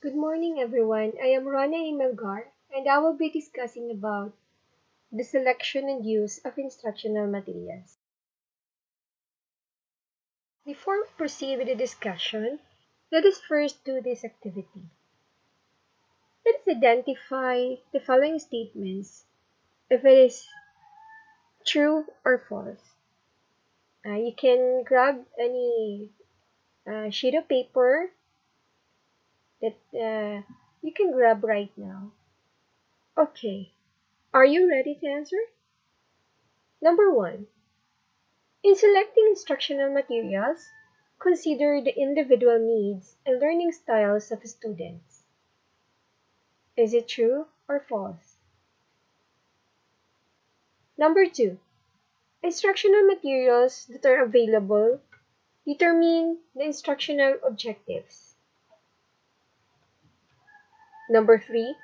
Good morning, everyone. I am Rana Imelgar, and I will be discussing about the selection and use of instructional materials. Before we proceed with the discussion, let us first do this activity. Let us identify the following statements if it is true or false. You can grab any sheet of paper that you can grab right now. Okay, are you ready to answer? Number one. In selecting instructional materials, consider the individual needs and learning styles of students. Is it true or false? Number two, instructional materials that are available determine the instructional objectives. Number three,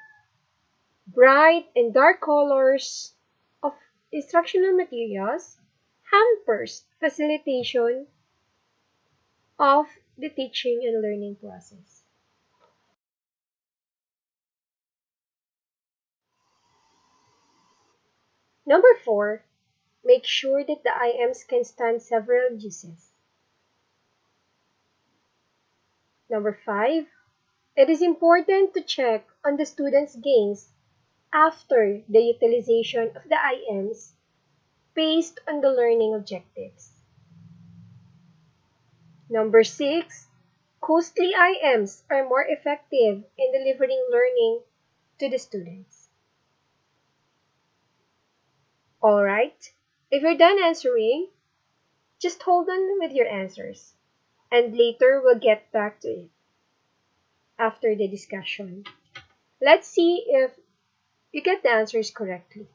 bright and dark colors of instructional materials hampers facilitation of the teaching and learning process. Number four, make sure that the IMs can stand several uses. Number five, it is important to check on the student's gains after the utilization of the IMs based on the learning objectives. Number six, costly IMs are more effective in delivering learning to the students. Alright, if you're done answering, just hold on with your answers, and later we'll get back to it after the discussion. Let's see if you get the answers correctly.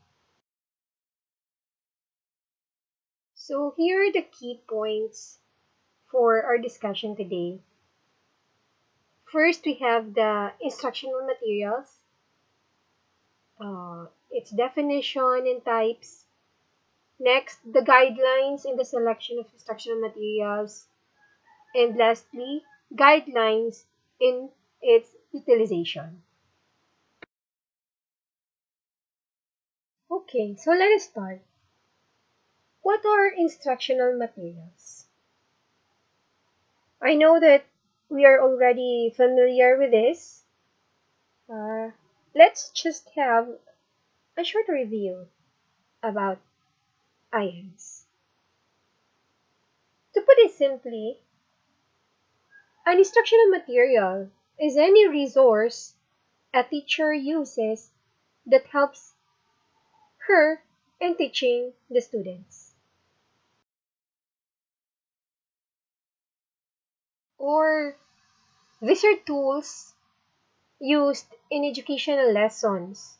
So here are the key points for our discussion today. First, we have the instructional materials, its definition and types. Next, the guidelines in the selection of instructional materials. And lastly, guidelines in its utilization. Okay, so let us start. What are instructional materials? I know that we are already familiar with this. Let's just have a short review about IMs. To put it simply, an instructional material is any resource a teacher uses that helps her in teaching the students. Or these are tools used in educational lessons,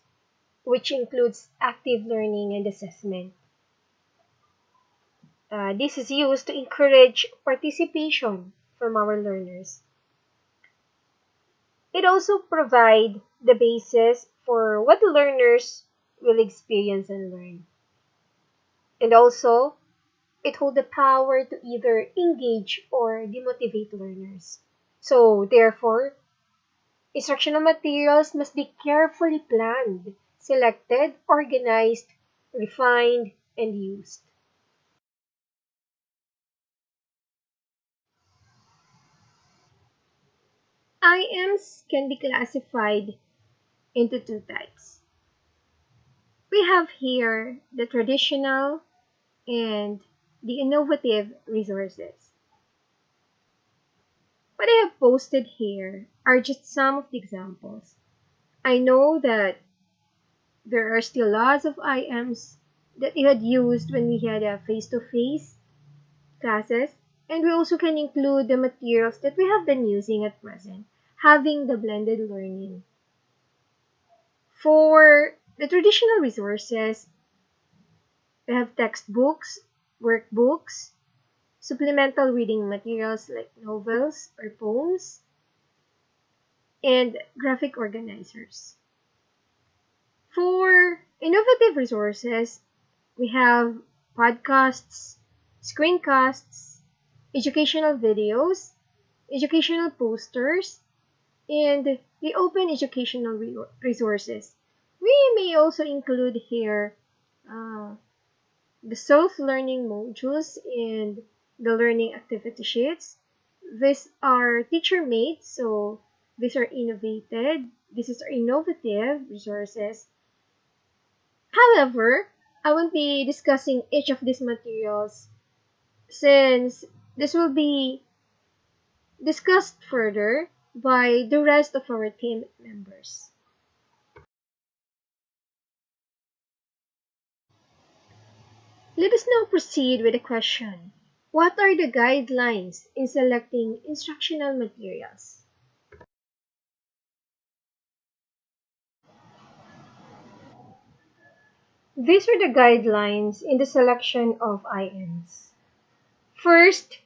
which includes active learning and assessment. This is used to encourage participation from our learners. It also provides the basis for what the learners will experience and learn. And also, it holds the power to either engage or demotivate learners. So, therefore, instructional materials must be carefully planned, selected, organized, refined, and used. IMs can be classified into two types. We have here the traditional and the innovative resources. What I have posted here are just some of the examples. I know that there are still lots of IMs that we had used when we had a face-to-face classes, and we also can include the materials that we have been using at present, having the blended learning. For the traditional resources, we have textbooks, workbooks, supplemental reading materials like novels or poems, and graphic organizers. For innovative resources, we have podcasts, screencasts, educational videos, educational posters, and the open educational resources. We may also include here uh, the self-learning modules and the learning activity sheets. These are teacher-made, so these are innovated. This is innovative resources. However, I won't be discussing each of these materials since this will be discussed further by the rest of our team members. Let us now proceed with the question. What are the guidelines in selecting instructional materials? These are the guidelines in the selection of INs. First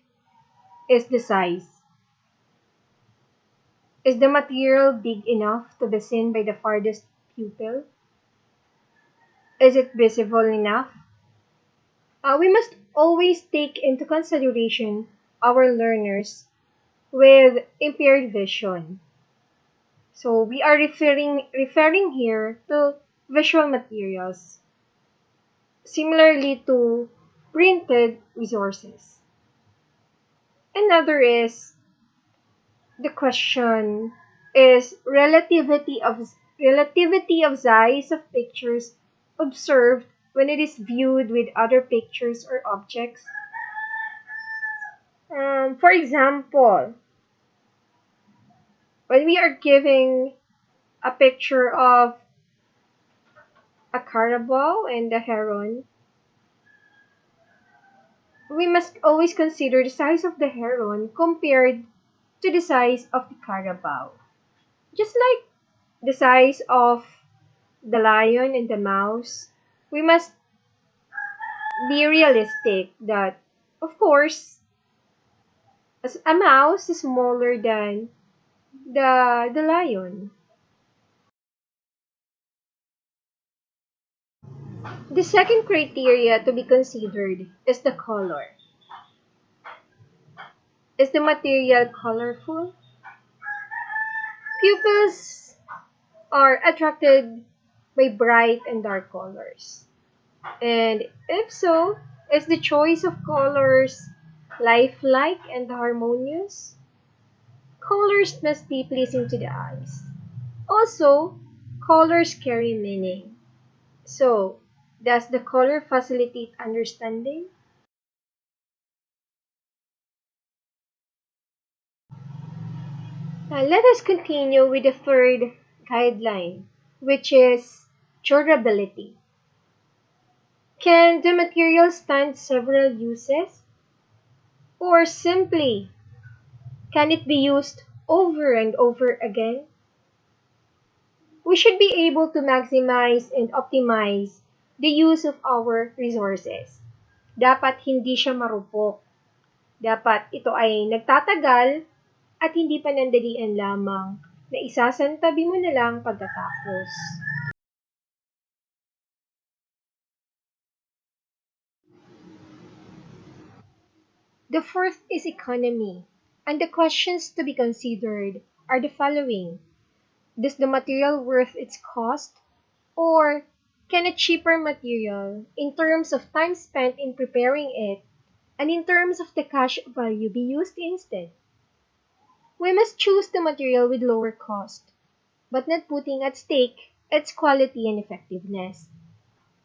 is the size. Is the material big enough to be seen by the farthest pupil? Is it visible enough? We must always take into consideration our learners with impaired vision. So we are referring here to visual materials, similarly to printed resources. Another is the question is relativity of size of pictures observed when it is viewed with other pictures or objects. For example, when we are giving a picture of a carabao and a heron, we must always consider the size of the heron compared to the size of the carabao. Just like the size of the lion and the mouse, we must be realistic that, of course, as a mouse is smaller than the lion. The second criteria to be considered is the color. Is the material colorful? Pupils are attracted by bright and dark colors. And if so, is the choice of colors lifelike and harmonious? Colors must be pleasing to the eyes. Also, colors carry meaning. So, does the color facilitate understanding? Now, let us continue with the third guideline, which is durability. Can the material stand several uses? Or simply, can it be used over and over again? We should be able to maximize and optimize the use of our resources. Dapat hindi siya marupok. Dapat ito ay nagtatagal at hindi panandalian lamang na isasantabi mo na lang pagkatapos. The fourth is economy, and the questions to be considered are the following. Does the material worth its cost? Or can a cheaper material, in terms of time spent in preparing it, and in terms of the cash value, be used instead? We must choose the material with lower cost, but not putting at stake its quality and effectiveness.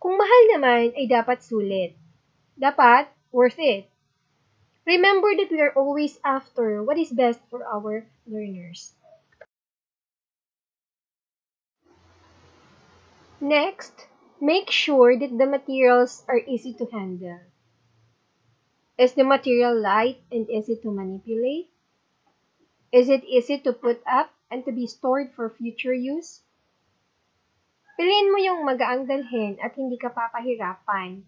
Kung mahal naman ay dapat sulit. Dapat worth it. Remember that we are always after what is best for our learners. Next, make sure that the materials are easy to handle. Is the material light and easy to manipulate? Is it easy to put up and to be stored for future use? Piliin mo yung magaang dalhin at hindi ka papahirapan.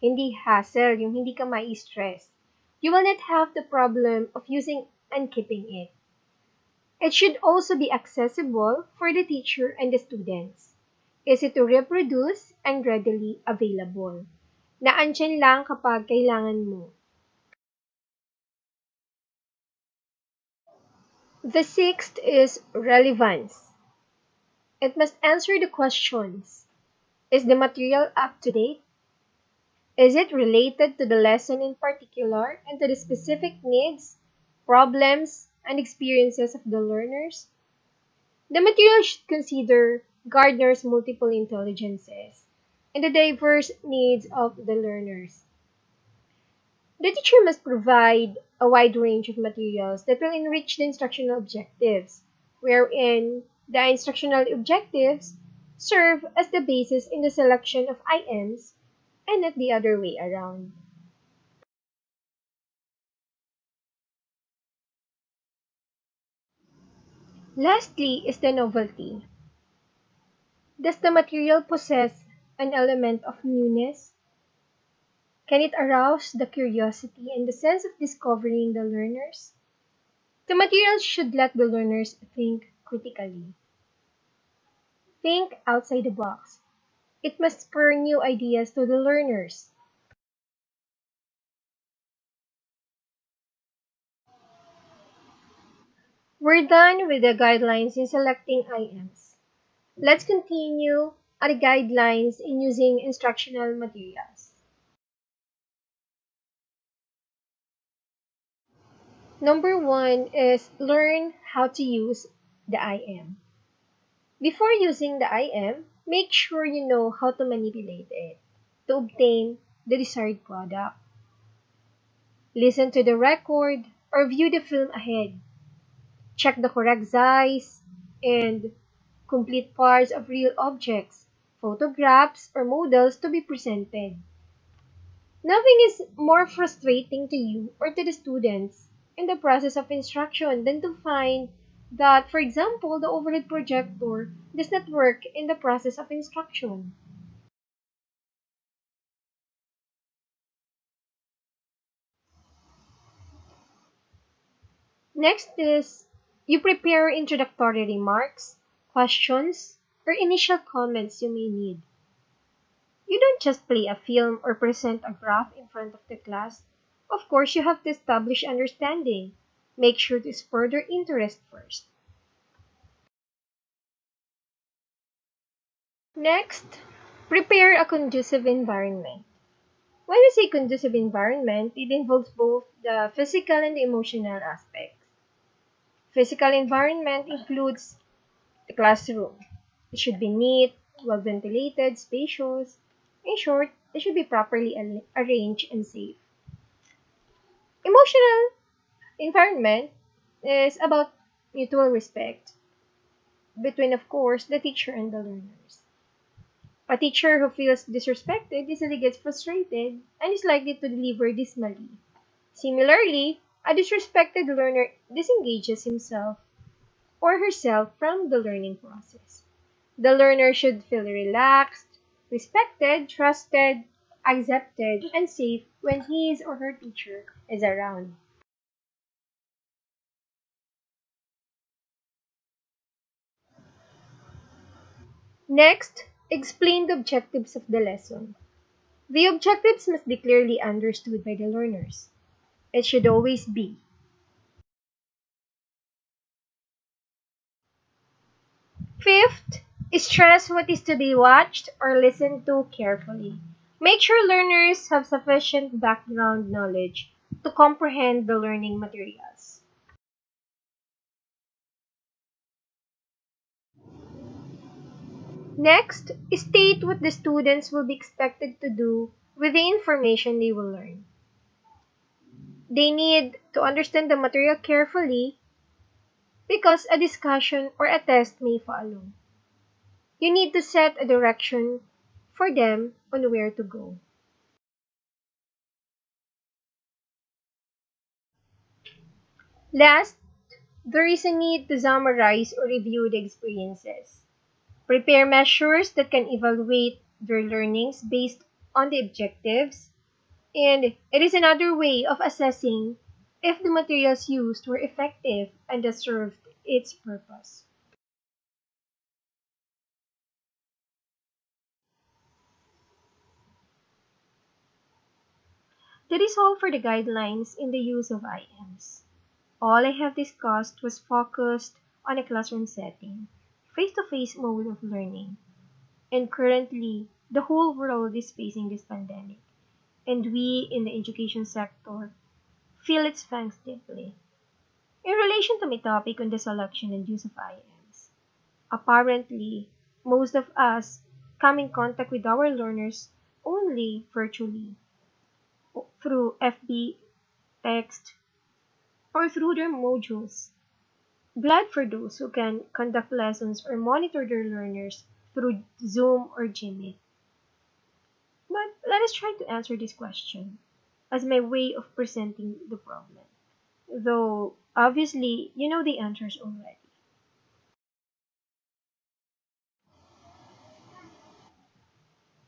Hindi hassle, yung hindi ka mai-stress. You will not have the problem of using and keeping it. It should also be accessible for the teacher and the students. Easy to reproduce and readily available. Naandyan lang kapag kailangan mo. The sixth is relevance. It must answer the questions: is the material up to date? Is it related to the lesson in particular and to the specific needs, problems, and experiences of the learners? The material should consider Gardner's multiple intelligences and the diverse needs of the learners. The teacher must provide a wide range of materials that will enrich the instructional objectives, wherein the instructional objectives serve as the basis in the selection of IMs and not the other way around. Lastly is the novelty. Does the material possess an element of newness? Can it arouse the curiosity and the sense of discovering the learners? The material should let the learners think critically, think outside the box. It must spur new ideas to the learners. We're done with the guidelines in selecting IMs. Let's continue at the guidelines in using instructional materials. Number one is learn how to use the IM. Before using the IM, make sure you know how to manipulate it to obtain the desired product. Listen to the record or view the film ahead. Check the correct size and complete parts of real objects, photographs, or models to be presented. Nothing is more frustrating to you or to the students in the process of instruction than to find that, for example, the overhead projector does not work in the process of instruction. Next is you prepare introductory remarks, questions, or initial comments you may need. You don't just play a film or present a graph in front of the class. Of course, you have to establish understanding. Make sure to spur their interest first. Next, prepare a conducive environment. When we say conducive environment, it involves both the physical and the emotional aspects. Physical environment includes the classroom. It should be neat, well ventilated, spacious. In short, it should be properly arranged and safe. Emotional environment is about mutual respect between, of course, the teacher and the learners. A teacher who feels disrespected easily gets frustrated and is likely to deliver dismally. Similarly, a disrespected learner disengages himself or herself from the learning process. The learner should feel relaxed, respected, trusted, accepted, and safe when his or her teacher is around. Next, explain the objectives of the lesson. The objectives must be clearly understood by the learners. It should always be. Fifth, stress what is to be watched or listened to carefully. Make sure learners have sufficient background knowledge to comprehend the learning materials. Next, state what the students will be expected to do with the information they will learn. They need to understand the material carefully because a discussion or a test may follow. You need to set a direction for them on where to go. Last, there is a need to summarize or review the experiences. Prepare measures that can evaluate their learnings based on the objectives, and it is another way of assessing if the materials used were effective and that served its purpose. That is all for the guidelines in the use of IMs. All I have discussed was focused on a classroom setting, face-to-face mode of learning. And currently, the whole world is facing this pandemic, and we in the education sector feel its fangs deeply. In relation to my topic on the selection and use of IMs, apparently, most of us come in contact with our learners only virtually, through FB, text, or through their modules. Glad for those who can conduct lessons or monitor their learners through Zoom or Gmail. But let us try to answer this question as my way of presenting the problem. Though, obviously, you know the answers already.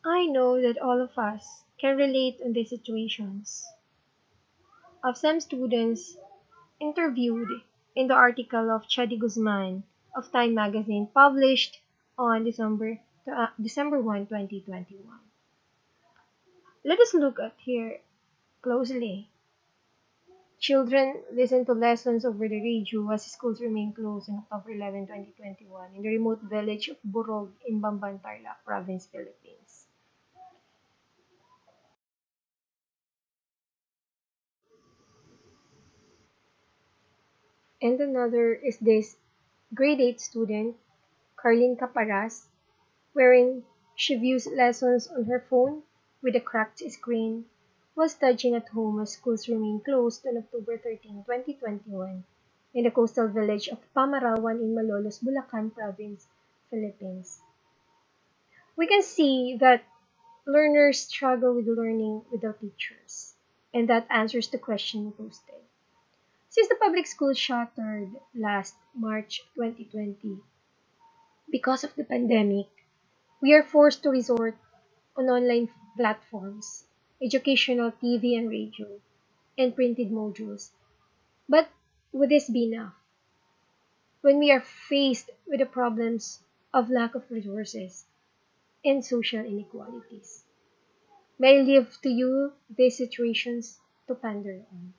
I know that all of us can relate on these situations of some students interviewed in the article of Chadi Guzman of Time magazine published on December 1, 2021. Let us look at here closely. Children listen to lessons over the radio as schools remain closed on October 11, 2021 in the remote village of Burog in Bamban, Tarlac Province, Philippines. And another is this grade 8 student, Carlin Caparas, wherein she views lessons on her phone with a cracked screen while studying at home as schools remain closed on October 13, 2021 in the coastal village of Pamarawan in Malolos, Bulacan Province, Philippines. We can see that learners struggle with learning without teachers, and that answers the question posted. Since the public school shuttered last March 2020 because of the pandemic, we are forced to resort on online platforms, educational TV and radio, and printed modules. But would this be enough when we are faced with the problems of lack of resources and social inequalities? May I leave to you these situations to ponder on.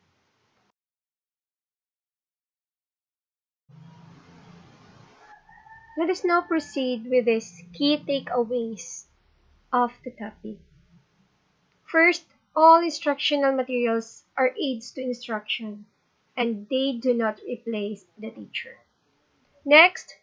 Let us now proceed with these key takeaways of the topic. First, all instructional materials are aids to instruction, and they do not replace the teacher. Next,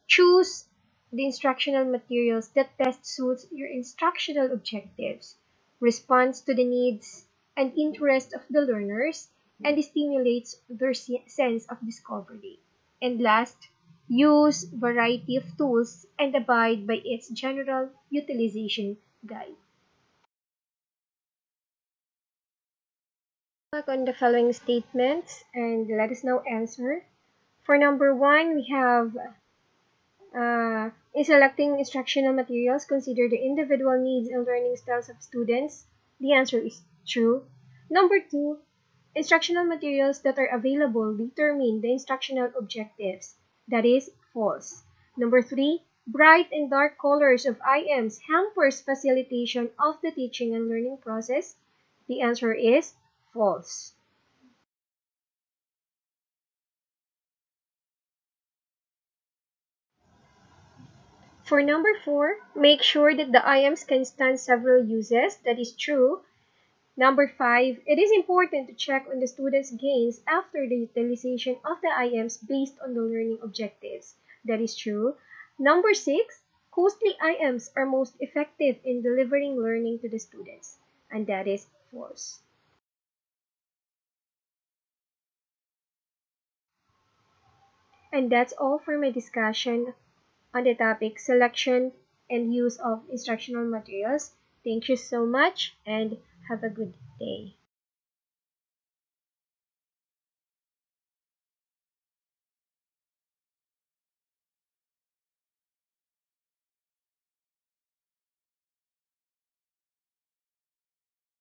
choose the instructional materials that best suits your instructional objectives, responds to the needs and interests of the learners, and stimulates their sense of discovery. And last, use variety of tools and abide by its general utilization guide. Back on the following statements and let us now answer. For number one, we have in selecting instructional materials, consider the individual needs and learning styles of students. The answer is true. Number two, instructional materials that are available determine the instructional objectives. That is false. Number three, bright and dark colors of IMs hampers facilitation of the teaching and learning process. The answer is false. For number four, make sure that the IMs can stand several uses. That is true. Number five, it is important to check on the student's gains after the utilization of the IMs based on the learning objectives. That is true. Number six, costly IMs are most effective in delivering learning to the students. And that is false. And that's all for my discussion on the topic selection and use of instructional materials. Thank you so much and have a good day.